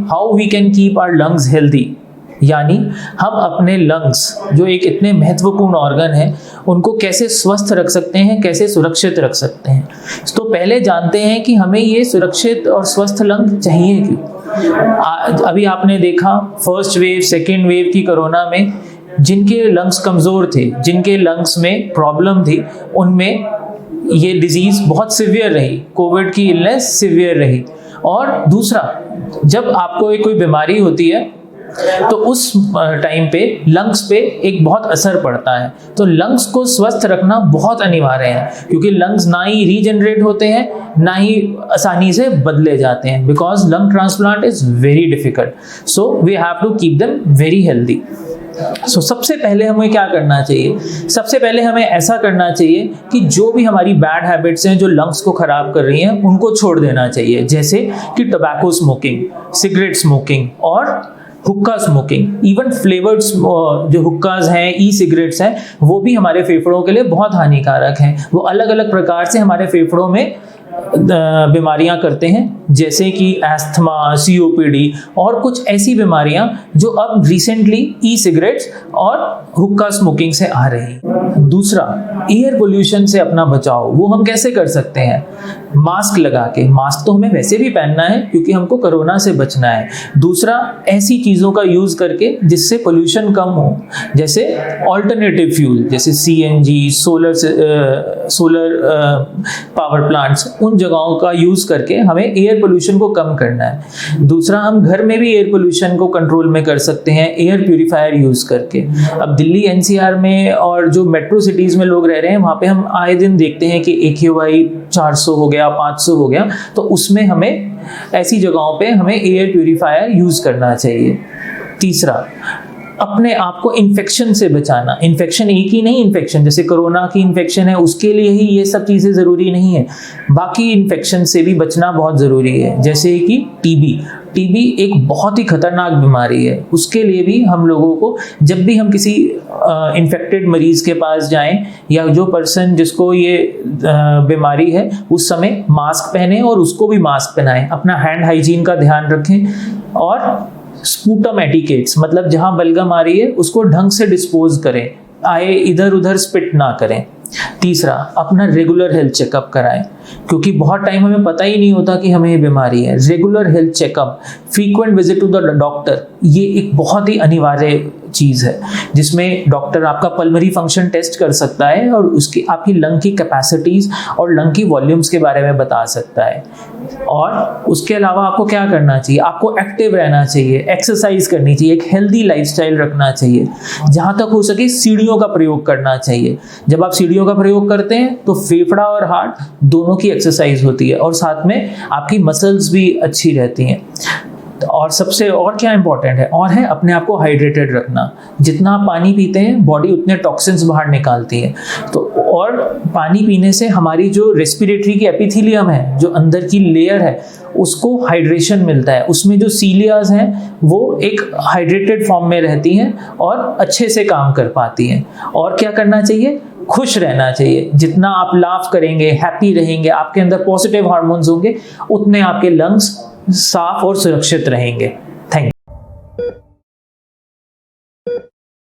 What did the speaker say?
How we can keep our lungs healthy, यानी हम अपने लंग्स जो एक इतने महत्वपूर्ण ऑर्गन है उनको कैसे स्वस्थ रख सकते हैं, कैसे सुरक्षित रख सकते हैं। तो पहले जानते हैं कि हमें ये सुरक्षित और स्वस्थ लंग चाहिए क्यों। अभी आपने देखा फर्स्ट वेव सेकेंड वेव की कोरोना में जिनके लंग्स कमज़ोर थे, जिनके लंग्स में प्रॉब्लम थी, उनमें ये डिजीज़ बहुत सिवियर रही, कोविड की इलनेस सिवियर रही। और दूसरा, जब आपको कोई बीमारी होती है तो उस टाइम पे लंग्स पे एक बहुत असर पड़ता है। तो लंग्स को स्वस्थ रखना बहुत अनिवार्य है, क्योंकि लंग्स ना ही रीजनरेट होते हैं ना ही आसानी से बदले जाते हैं, because lung transplant is very difficult. So we have to keep them very healthy. So सबसे पहले हमें क्या करना चाहिए? सबसे पहले हमें ऐसा करना चाहिए कि जो भी हमारी बैड हैबिट्स हैं जो लंग्स को ख़राब कर रही हैं उनको छोड़ देना चाहिए, जैसे कि टोबैको स्मोकिंग, सिगरेट स्मोकिंग और हुक्का स्मोकिंग। इवन फ्लेवर्ड जो हुक्काज हैं, ई सिगरेट्स हैं, वो भी हमारे फेफड़ों के लिए बहुत हानिकारक हैं। वो अलग अलग प्रकार से हमारे फेफड़ों में बीमारियां करते हैं, जैसे कि एस्थमा, सीओपीडी और कुछ ऐसी बीमारियां जो अब रिसेंटली ई सिगरेट्स और हुक्का स्मोकिंग से आ रही हैं। दूसरा, एयर पोल्यूशन से अपना बचाव, वो हम कैसे कर सकते हैं? मास्क लगा के। मास्क तो हमें वैसे भी पहनना है क्योंकि हमको कोरोना से बचना है। दूसरा, ऐसी चीज़ों का यूज़ करके जिससे पोल्यूशन कम हो, जैसे ऑल्टरनेटिव फ्यूल, जैसे सीएनजी, सोलर पावर प्लांट्स, उन जगहों का यूज़ करके हमें एयर पोल्यूशन को कम करना है। दूसरा, हम घर में भी एयर पोल्यूशन को कंट्रोल में कर सकते हैं एयर प्यूरिफायर यूज़ करके। अब दिल्ली एनसीआर में और जो मेट्रो सिटीज़ में लोग रह रहे हैं वहाँ पे हम आए दिन देखते हैं कि AQI 400 हो गया, 500 हो गया, तो उसमें हमें ऐसी जगहों पे हमें एयर प्यूरिफायर यूज़ करना चाहिए। तीसरा, अपने आप को इन्फेक्शन से बचाना। इन्फेक्शन एक ही नहीं, इन्फेक्शन जैसे कोरोना की इन्फेक्शन है उसके लिए ही ये सब चीज़ें ज़रूरी नहीं है, बाकी इन्फेक्शन से भी बचना बहुत ज़रूरी है, जैसे कि टीबी एक बहुत ही खतरनाक बीमारी है। उसके लिए भी हम लोगों को जब भी हम किसी इन्फेक्टेड मरीज़ के पास जाएं या जो पर्सन जिसको ये बीमारी है उस समय मास्क पहने और उसको भी मास्क पहनाएं, अपना हैंड हाइजीन का ध्यान रखें और स्पूटम एटिकेट्स, मतलब जहां बलगम आ रही है उसको ढंग से डिस्पोज करें, आए इधर उधर स्पिट ना करें। तीसरा, अपना रेगुलर हेल्थ चेकअप कराएं, क्योंकि बहुत टाइम हमें पता ही नहीं होता कि हमें ये बीमारी है। Regular health checkup, frequent visit to the doctor, ये एक बहुत ही अनिवार्य चीज़ है, जिसमें डॉक्टर आपका पल्मरी फंक्शन टेस्ट कर सकता है और उसकी आपकी लंग की कैपेसिटीज़ और लंग की वॉल्यूम्स के बारे में बता सकता है। और उसके अलावा आपको क्या करना चाहिए? आपको एक्टिव रहना चाहिए, एक्सरसाइज करनी चाहिए, एक हेल्दी लाइफस्टाइल रखना चाहिए। जहाँ तक हो सके सीढ़ियों का प्रयोग करना चाहिए। जब आप सीढ़ियों का प्रयोग करते हैं तो फेफड़ा और हार्ट दोनों की एक्सरसाइज होती है और साथ में आपकी मसल्स भी अच्छी रहती हैं। और सबसे और क्या इंपॉर्टेंट है, और है अपने आप को हाइड्रेटेड रखना। जितना आप पानी पीते हैं बॉडी उतने टॉक्सिन्स बाहर निकालती है। तो और पानी पीने से हमारी जो रेस्पिरेटरी की एपिथेलियम है, जो अंदर की लेयर है, उसको हाइड्रेशन मिलता है। उसमें जो सीलियाज हैं वो एक हाइड्रेटेड फॉर्म में रहती हैं और अच्छे से काम कर पाती हैं। और क्या करना चाहिए? खुश रहना चाहिए। जितना आप लाफ करेंगे, हैप्पी रहेंगे, आपके अंदर पॉजिटिव हार्मोन्स होंगे, उतने आपके लंग्स साफ और सुरक्षित रहेंगे।